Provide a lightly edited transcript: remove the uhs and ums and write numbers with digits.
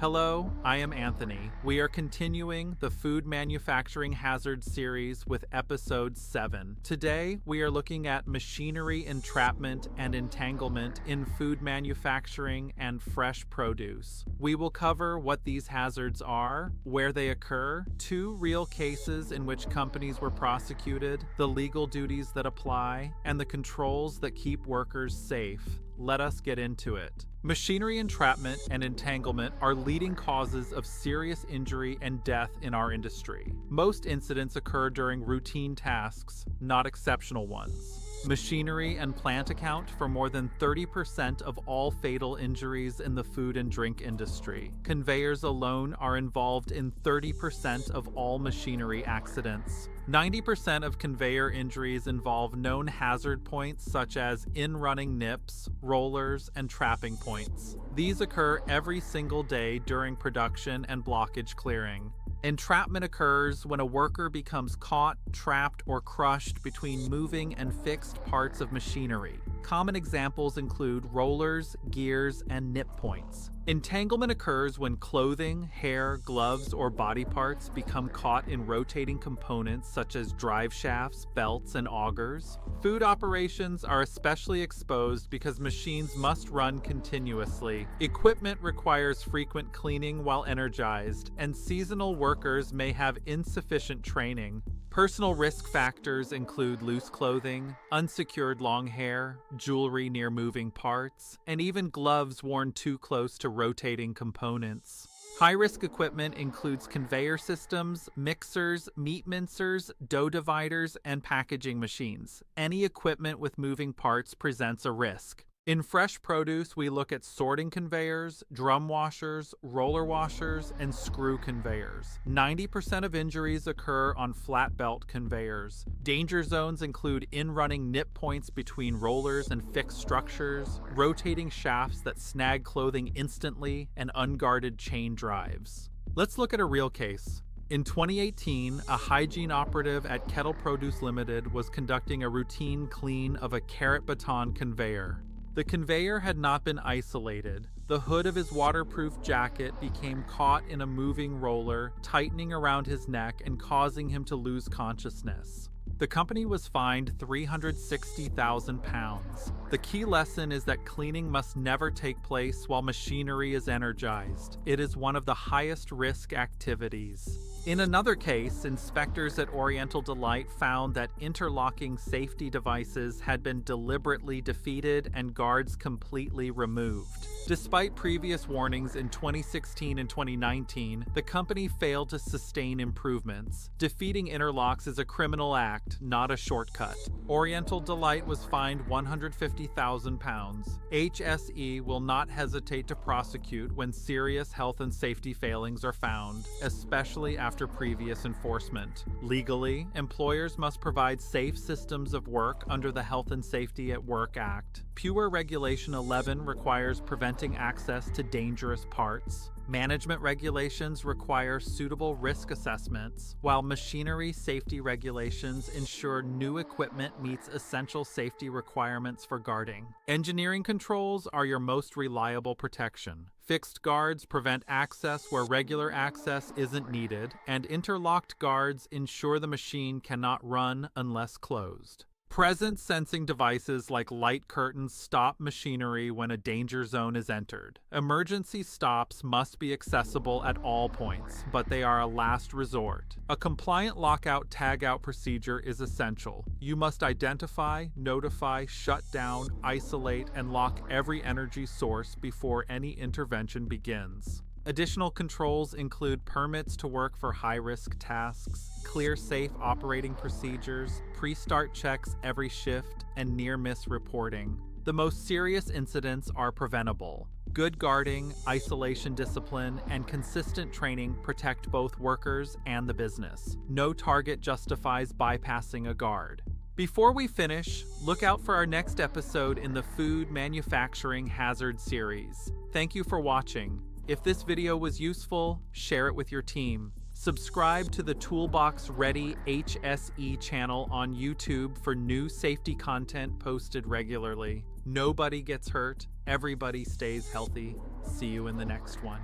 Hello, I am Anthony. We are continuing the Food Manufacturing Hazards series with episode 7. Today, we are looking at machinery entrapment and entanglement in food manufacturing and fresh produce. We will cover what these hazards are, where they occur, 2 real cases in which companies were prosecuted, the legal duties that apply, and the controls that keep workers safe. Let us get into it. Machinery entrapment and entanglement are leading causes of serious injury and death in our industry. Most incidents occur during routine tasks, not exceptional ones. Machinery and plant account for more than 30% of all fatal injuries in the food and drink industry. Conveyors alone are involved in 30% of all machinery accidents. 90% of conveyor injuries involve known hazard points such as in-running nips, rollers, and trapping points. These occur every single day during production and blockage clearing. Entrapment occurs when a worker becomes caught, trapped, or crushed between moving and fixed parts of machinery. Common examples include rollers, gears, and nip points. Entanglement occurs when clothing, hair, gloves, or body parts become caught in rotating components such as drive shafts, belts, and augers. Food operations are especially exposed because machines must run continuously. Equipment requires frequent cleaning while energized, and seasonal workers may have insufficient training. Personal risk factors include loose clothing, unsecured long hair, jewelry near moving parts, and even gloves worn too close to rotating components. High-risk equipment includes conveyor systems, mixers, meat mincers, dough dividers, and packaging machines. Any equipment with moving parts presents a risk. In fresh produce, we look at sorting conveyors, drum washers, roller washers, and screw conveyors. 90% of injuries occur on flat belt conveyors. Danger zones include in-running nip points between rollers and fixed structures, rotating shafts that snag clothing instantly, and unguarded chain drives. Let's look at a real case. In 2018, a hygiene operative at Kettle Produce Limited was conducting a routine clean of a carrot baton conveyor. The conveyor had not been isolated. The hood of his waterproof jacket became caught in a moving roller, tightening around his neck and causing him to lose consciousness. The company was fined £360,000. The key lesson is that cleaning must never take place while machinery is energized. It is one of the highest risk activities. In another case, inspectors at Oriental Delight found that interlocking safety devices had been deliberately defeated and guards completely removed. Despite previous warnings in 2016 and 2019, the company failed to sustain improvements. Defeating interlocks is a criminal act, not a shortcut. Oriental Delight was fined £150,000. HSE will not hesitate to prosecute when serious health and safety failings are found, especially after previous enforcement. Legally, employers must provide safe systems of work under the Health and Safety at Work Act. PUWER Regulation 11 requires preventing access to dangerous parts. Management regulations require suitable risk assessments, while machinery safety regulations ensure new equipment meets essential safety requirements for guarding. Engineering controls are your most reliable protection. Fixed guards prevent access where regular access isn't needed, and interlocked guards ensure the machine cannot run unless closed. Presence sensing devices like light curtains stop machinery when a danger zone is entered. Emergency stops must be accessible at all points, but they are a last resort. A compliant lockout-tagout procedure is essential. You must identify, notify, shut down, isolate, and lock every energy source before any intervention begins. Additional controls include permits to work for high-risk tasks, clear safe operating procedures, pre-start checks every shift, and near-miss reporting. The most serious incidents are preventable. Good guarding, isolation discipline, and consistent training protect both workers and the business. No target justifies bypassing a guard. Before we finish, look out for our next episode in the Food Manufacturing Hazard series. Thank you for watching. If this video was useful, share it with your team. Subscribe to the Toolbox Ready HSE channel on YouTube for new safety content posted regularly. Nobody gets hurt, everybody stays healthy. See you in the next one.